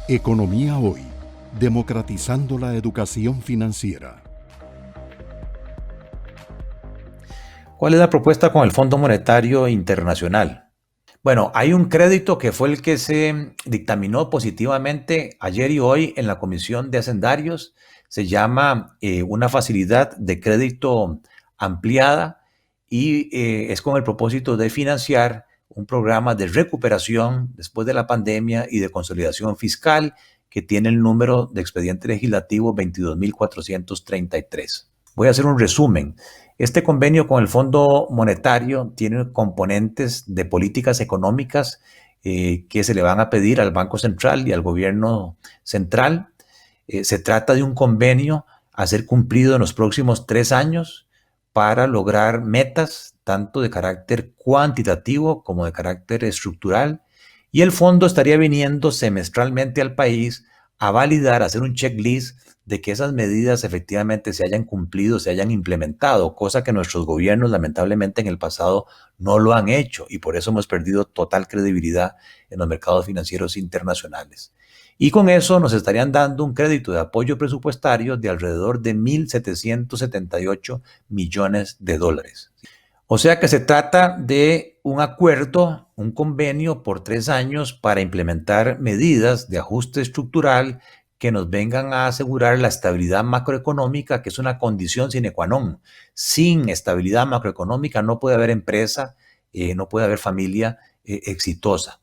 Economía Hoy, democratizando la educación financiera. ¿Cuál es la propuesta con el Fondo Monetario Internacional? Bueno, hay un crédito que fue el que se dictaminó positivamente ayer y hoy en la Comisión de Hacendarios. Se llama una facilidad de crédito ampliada y es con el propósito de financiar un programa de recuperación después de la pandemia y de consolidación fiscal que tiene el número de expediente legislativo 22.433. Voy a hacer un resumen. Este convenio con el Fondo Monetario tiene componentes de políticas económicas que se le van a pedir al Banco Central y al gobierno central. Se trata de un convenio a ser cumplido en los próximos 3 años para lograr metas tanto de carácter cuantitativo como de carácter estructural. Y el fondo estaría viniendo semestralmente al país a validar, a hacer un checklist de que esas medidas efectivamente se hayan cumplido, se hayan implementado, cosa que nuestros gobiernos lamentablemente en el pasado no lo han hecho y por eso hemos perdido total credibilidad en los mercados financieros internacionales. Y con eso nos estarían dando un crédito de apoyo presupuestario de alrededor de 1.778 millones de dólares. O sea que se trata de un acuerdo, un convenio por 3 años para implementar medidas de ajuste estructural que nos vengan a asegurar la estabilidad macroeconómica, que es una condición sine qua non. Sin estabilidad macroeconómica no puede haber empresa, no puede haber familia exitosa.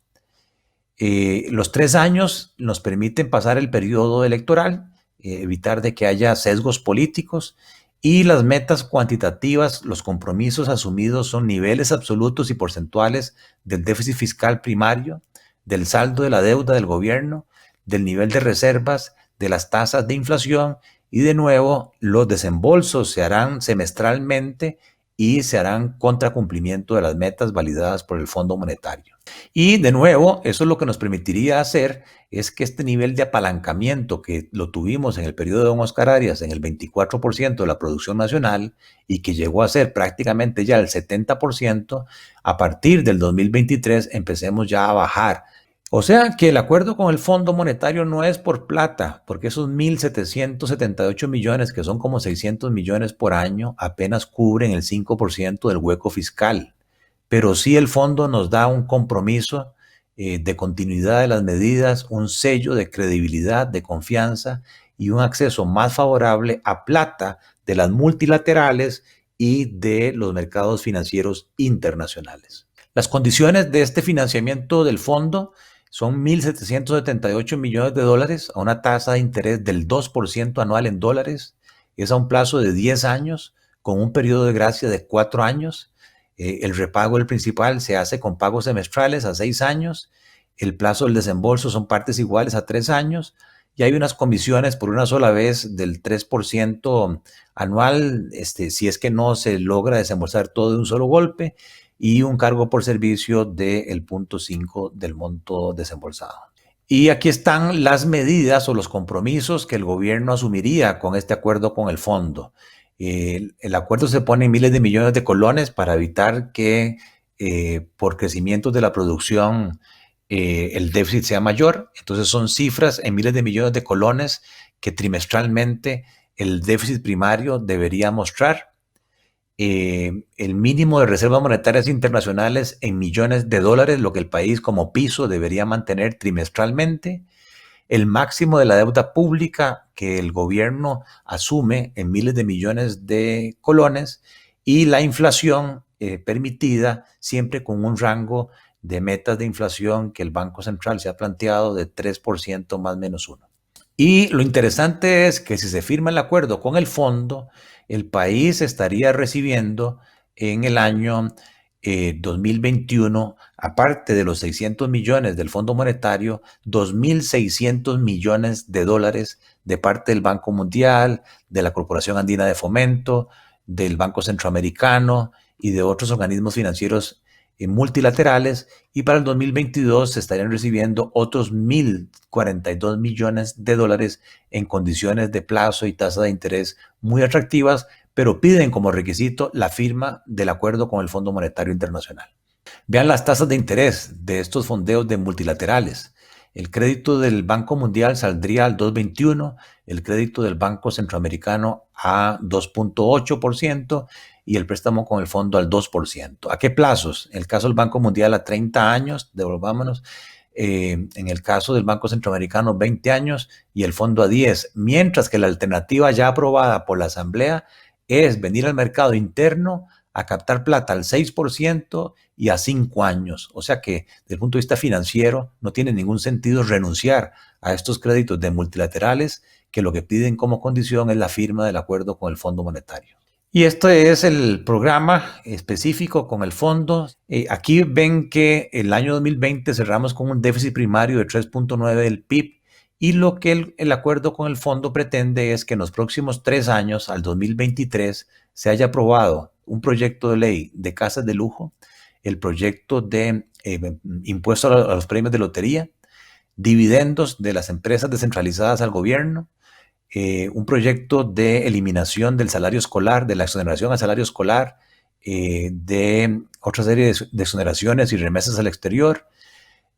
Los 3 años nos permiten pasar el periodo electoral, evitar de que haya sesgos políticos y las metas cuantitativas, los compromisos asumidos son niveles absolutos y porcentuales del déficit fiscal primario, del saldo de la deuda del gobierno, del nivel de reservas, de las tasas de inflación y de nuevo los desembolsos se harán semestralmente y se harán contra cumplimiento de las metas validadas por el Fondo Monetario. Y de nuevo, eso es lo que nos permitiría hacer es que este nivel de apalancamiento que lo tuvimos en el periodo de don Oscar Arias en el 24% de la producción nacional y que llegó a ser prácticamente ya el 70%, a partir del 2023 empecemos ya a bajar. O sea que el acuerdo con el Fondo Monetario no es por plata, porque esos 1.778 millones, que son como 600 millones por año, apenas cubren el 5% del hueco fiscal. Pero sí el fondo nos da un compromiso de continuidad de las medidas, un sello de credibilidad, de confianza y un acceso más favorable a plata de las multilaterales y de los mercados financieros internacionales. Las condiciones de este financiamiento del fondo son 1.778 millones de dólares a una tasa de interés del 2% anual en dólares. Es a un plazo de 10 años con un periodo de gracia de 4 años. El repago del principal se hace con pagos semestrales a 6 años. El plazo del desembolso son partes iguales a 3 años. Y hay unas comisiones por una sola vez del 3% anual, si es que no se logra desembolsar todo de un solo golpe, y un cargo por servicio del 0.5 del monto desembolsado. Y aquí están las medidas o los compromisos que el gobierno asumiría con este acuerdo con el fondo. El acuerdo se pone en miles de millones de colones para evitar que por crecimiento de la producción el déficit sea mayor. Entonces son cifras en miles de millones de colones que trimestralmente el déficit primario debería mostrar. El mínimo de reservas monetarias internacionales en millones de dólares, lo que el país como piso debería mantener trimestralmente, el máximo de la deuda pública que el gobierno asume en miles de millones de colones y la inflación permitida siempre con un rango de metas de inflación que el Banco Central se ha planteado de 3% más menos 1. Y lo interesante es que si se firma el acuerdo con el fondo, el país estaría recibiendo en el año 2021, aparte de los 600 millones del Fondo Monetario, 2.600 millones de dólares de parte del Banco Mundial, de la Corporación Andina de Fomento, del Banco Centroamericano y de otros organismos financieros multilaterales, y para el 2022 se estarían recibiendo otros 1.042 millones de dólares en condiciones de plazo y tasa de interés muy atractivas, pero piden como requisito la firma del acuerdo con el Fondo Monetario Internacional. Vean las tasas de interés de estos fondeos de multilaterales. El crédito del Banco Mundial saldría al 2,21, el crédito del Banco Centroamericano a 2,8% y el préstamo con el fondo al 2%. ¿A qué plazos? En el caso del Banco Mundial a 30 años, devolvámonos. En el caso del Banco Centroamericano 20 años y el fondo a 10, mientras que la alternativa ya aprobada por la Asamblea es venir al mercado interno a captar plata al 6% y a 5 años. O sea que desde el punto de vista financiero no tiene ningún sentido renunciar a estos créditos de multilaterales que lo que piden como condición es la firma del acuerdo con el Fondo Monetario. Y este es el programa específico con el fondo. Aquí ven que el año 2020 cerramos con un déficit primario de 3,9 del PIB y lo que el acuerdo con el fondo pretende es que en los próximos 3 años, al 2023, se haya aprobado un proyecto de ley de casas de lujo, el proyecto de impuesto a los premios de lotería, dividendos de las empresas descentralizadas al gobierno, un proyecto de eliminación del salario escolar, de la exoneración al salario escolar, de otra serie de exoneraciones y remesas al exterior,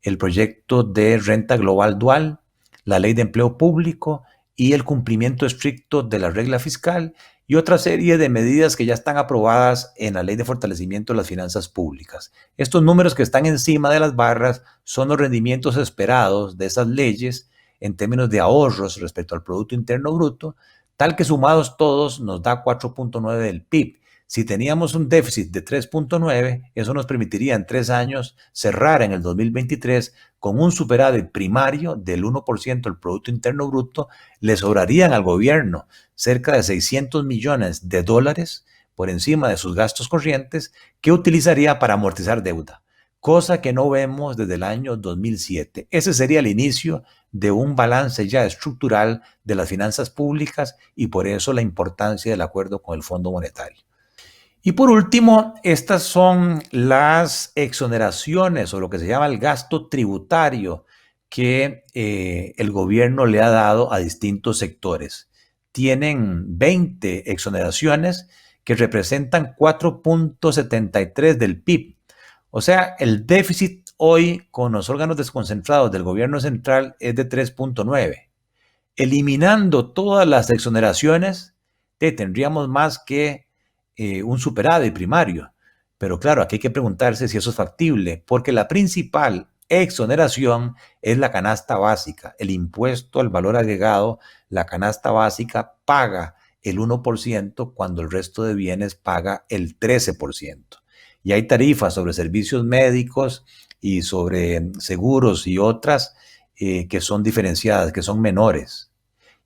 el proyecto de renta global dual, la ley de empleo público y el cumplimiento estricto de la regla fiscal y otra serie de medidas que ya están aprobadas en la ley de fortalecimiento de las finanzas públicas. Estos números que están encima de las barras son los rendimientos esperados de esas leyes en términos de ahorros respecto al Producto Interno Bruto, tal que sumados todos nos da 4,9 del PIB. Si teníamos un déficit de 3,9, eso nos permitiría en 3 años cerrar en el 2023 con un superávit primario del 1% del Producto Interno Bruto. Le sobrarían al gobierno cerca de 600 millones de dólares por encima de sus gastos corrientes que utilizaría para amortizar deuda, cosa que no vemos desde el año 2007. Ese sería el inicio de un balance ya estructural de las finanzas públicas y por eso la importancia del acuerdo con el Fondo Monetario. Y por último, estas son las exoneraciones o lo que se llama el gasto tributario que el gobierno le ha dado a distintos sectores. Tienen 20 exoneraciones que representan 4,73 del PIB. O sea, el déficit hoy con los órganos desconcentrados del gobierno central es de 3,9. Eliminando todas las exoneraciones, tendríamos más que un superávit primario. Pero claro, aquí hay que preguntarse si eso es factible, porque la principal exoneración es la canasta básica, el impuesto al valor agregado. La canasta básica paga el 1% cuando el resto de bienes paga el 13%. Y hay tarifas sobre servicios médicos y sobre seguros y otras que son diferenciadas, que son menores.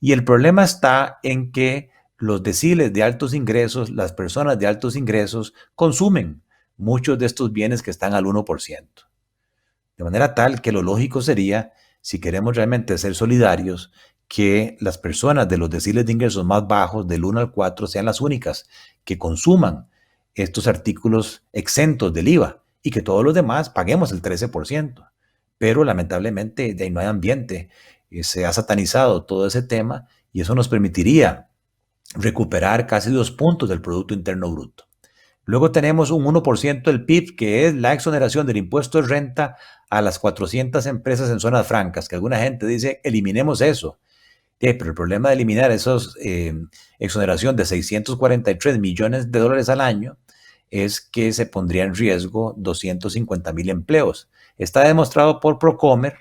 Y el problema está en que los deciles de altos ingresos, las personas de altos ingresos, consumen muchos de estos bienes que están al 1%. De manera tal que lo lógico sería, si queremos realmente ser solidarios, que las personas de los deciles de ingresos más bajos, del 1 al 4, sean las únicas que consuman estos artículos exentos del IVA y que todos los demás paguemos el 13%. Pero lamentablemente de ahí no hay ambiente. Se ha satanizado todo ese tema y eso nos permitiría recuperar casi 2 puntos del Producto Interno Bruto. Luego tenemos un 1% del PIB, que es la exoneración del impuesto de renta a las 400 empresas en zonas francas, que alguna gente dice, eliminemos eso. Pero el problema de eliminar esas exoneración de 643 millones de dólares al año es que se pondría en riesgo 250,000 empleos. Está demostrado por Procomer,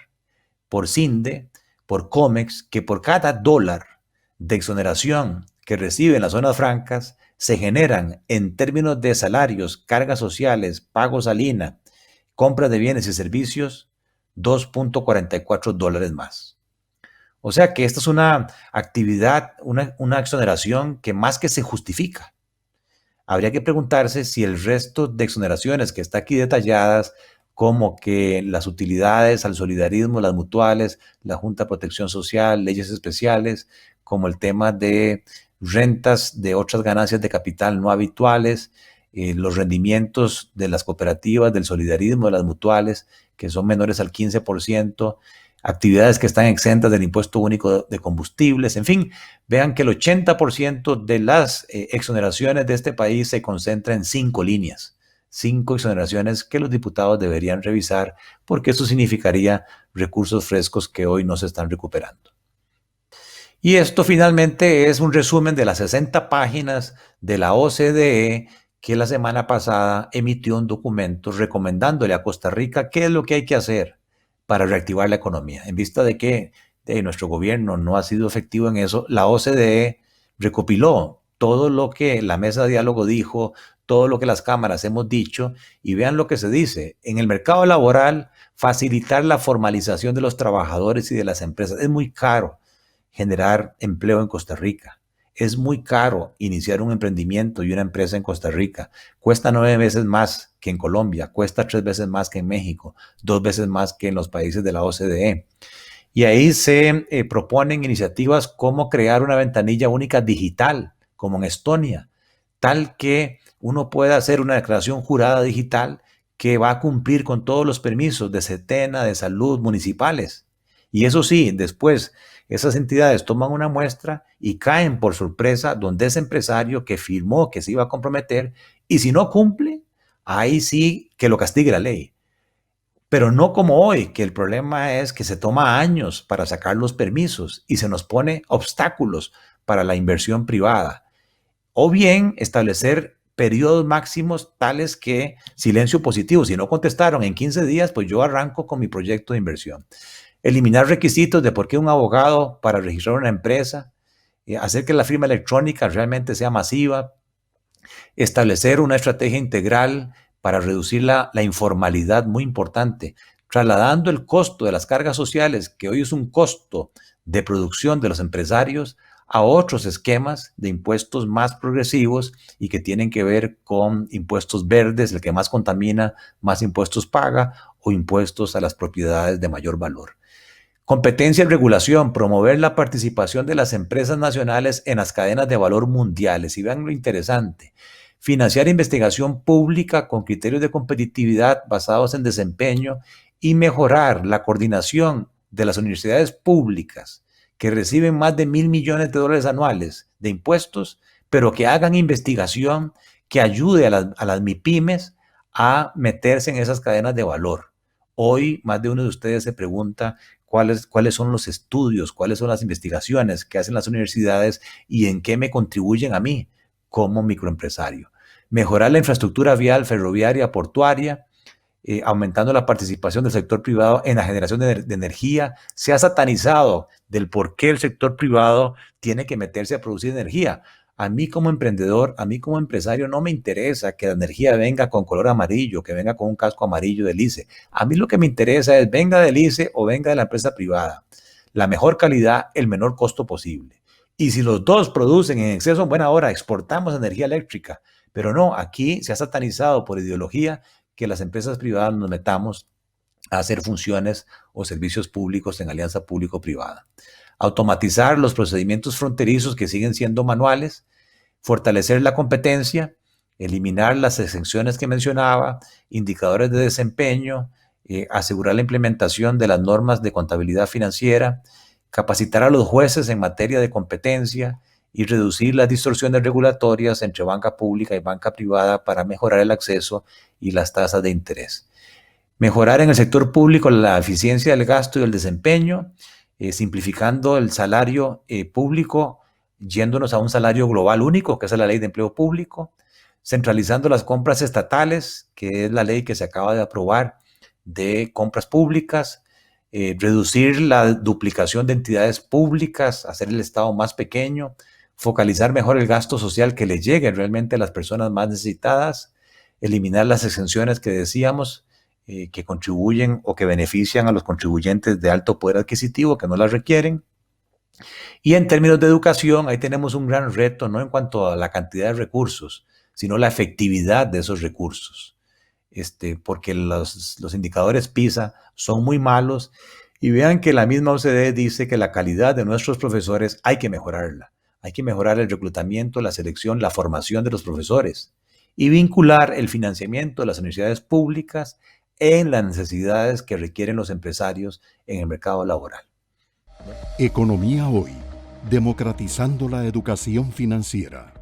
por CINDE, por COMEX, que por cada dólar de exoneración que reciben las zonas francas, se generan en términos de salarios, cargas sociales, pagos al INAH, compras de bienes y servicios, 2,44 dólares más. O sea que esta es una actividad, una exoneración que más que se justifica. Habría que preguntarse si el resto de exoneraciones que está aquí detalladas, como que las utilidades al solidarismo, las mutuales, la Junta de Protección Social, leyes especiales, como el tema de rentas de otras ganancias de capital no habituales, los rendimientos de las cooperativas, del solidarismo, de las mutuales, que son menores al 15%, actividades que están exentas del impuesto único de combustibles, en fin, vean que el 80% de las exoneraciones de este país se concentra en 5 líneas. 5 exoneraciones que los diputados deberían revisar, porque eso significaría recursos frescos que hoy no se están recuperando. Y esto finalmente es un resumen de las 60 páginas de la OCDE, que la semana pasada emitió un documento recomendándole a Costa Rica qué es lo que hay que hacer para reactivar la economía. En vista de que nuestro gobierno no ha sido efectivo en eso, la OCDE recopiló todo lo que la mesa de diálogo dijo, todo lo que las cámaras hemos dicho, y vean lo que se dice. En el mercado laboral, facilitar la formalización de los trabajadores y de las empresas. Es muy caro generar empleo en Costa Rica. Es muy caro iniciar un emprendimiento y una empresa en Costa Rica. Cuesta 9 veces más que en Colombia, cuesta 3 veces más que en México, 2 veces más que en los países de la OCDE. Y ahí se proponen iniciativas como crear una ventanilla única digital, como en Estonia, tal que uno pueda hacer una declaración jurada digital que va a cumplir con todos los permisos de SETENA, de salud, municipales. Y eso sí, después esas entidades toman una muestra y caen por sorpresa donde ese empresario que firmó que se iba a comprometer, y si no cumple, ahí sí que lo castigue la ley. Pero no como hoy, que el problema es que se toma años para sacar los permisos y se nos pone obstáculos para la inversión privada. O bien establecer periodos máximos tales que silencio positivo. Si no contestaron en 15 días, pues yo arranco con mi proyecto de inversión. Eliminar requisitos de por qué un abogado para registrar una empresa, hacer que la firma electrónica realmente sea masiva, establecer una estrategia integral para reducir la informalidad, muy importante, trasladando el costo de las cargas sociales, que hoy es un costo de producción de los empresarios, a otros esquemas de impuestos más progresivos y que tienen que ver con impuestos verdes, el que más contamina, más impuestos paga, o impuestos a las propiedades de mayor valor. Competencia y regulación, promover la participación de las empresas nacionales en las cadenas de valor mundiales. Y vean lo interesante, financiar investigación pública con criterios de competitividad basados en desempeño y mejorar la coordinación de las universidades públicas que reciben más de $1,000 millones anuales de impuestos, pero que hagan investigación que ayude a las MIPYMES a meterse en esas cadenas de valor. Hoy más de uno de ustedes se pregunta cuáles son los estudios, cuáles son las investigaciones que hacen las universidades y en qué me contribuyen a mí como microempresario. Mejorar la infraestructura vial, ferroviaria, portuaria, aumentando la participación del sector privado en la generación de energía. Se ha satanizado del por qué el sector privado tiene que meterse a producir energía. A mí como emprendedor, a mí como empresario, no me interesa que la energía venga con color amarillo, que venga con un casco amarillo del ICE. A mí lo que me interesa es venga del ICE o venga de la empresa privada. La mejor calidad, el menor costo posible. Y si los dos producen en exceso, en buena hora, exportamos energía eléctrica. Pero no, aquí se ha satanizado por ideología que las empresas privadas nos metamos a hacer funciones o servicios públicos en alianza público-privada. Automatizar los procedimientos fronterizos que siguen siendo manuales, fortalecer la competencia, eliminar las exenciones que mencionaba, indicadores de desempeño, asegurar la implementación de las normas de contabilidad financiera, capacitar a los jueces en materia de competencia y reducir las distorsiones regulatorias entre banca pública y banca privada para mejorar el acceso y las tasas de interés. Mejorar en el sector público la eficiencia del gasto y el desempeño, simplificando el salario público, yéndonos a un salario global único, que es la ley de empleo público, centralizando las compras estatales, que es la ley que se acaba de aprobar de compras públicas, reducir la duplicación de entidades públicas, hacer el Estado más pequeño, focalizar mejor el gasto social que le llegue realmente a las personas más necesitadas, eliminar las exenciones que decíamos, que contribuyen o que benefician a los contribuyentes de alto poder adquisitivo que no las requieren. Y en términos de educación, ahí tenemos un gran reto, no en cuanto a la cantidad de recursos, sino la efectividad de esos recursos. Porque los indicadores PISA son muy malos y vean que la misma OCDE dice que la calidad de nuestros profesores hay que mejorarla. Hay que mejorar el reclutamiento, la selección, la formación de los profesores y vincular el financiamiento de las universidades públicas en las necesidades que requieren los empresarios en el mercado laboral. Economía Hoy, democratizando la educación financiera.